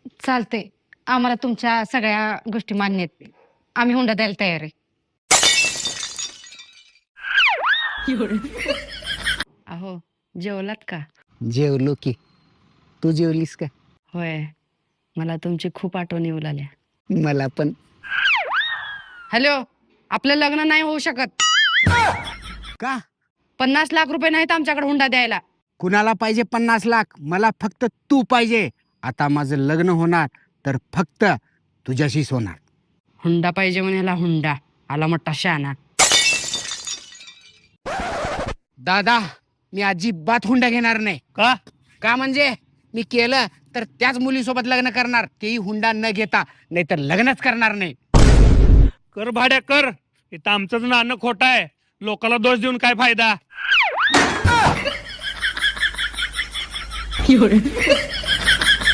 चालते, आम्हाला तुमच्या सगळ्या गोष्टी मान्य आहेत. आम्ही हुंडा द्यायला तयार आहे. अहो, जेवलात का? जेवलो की. तू जेवलीस का? होय, मला तुमची खूप आठवण येऊ लागल्या. मला पण. हॅलो, आपलं लग्न नाही होऊ शकत. का? 50 लाख रुपये नाहीत आमच्याकडे हुंडा द्यायला. कुणाला पाहिजे 50 लाख? मला फक्त तू पाहिजे. आता माझं लग्न होणार तर फक्त तुझ्याशीच होणार. हुंडा पाहिजे म्हणाला, हुंडा आला मोठा शहाणा. दादा, मी अजिबात हुंडा घेणार नाही. का? का म्हणजे मी केलं तर त्याच मुलीसोबत लग्न करणार, तेही हुंडा न घेता, नाही तर लग्नच करणार नाही. कर भाड्या कर. इथं आमचंच नाणं खोटं आहे. लोकाला दोष देऊन काय फायदा.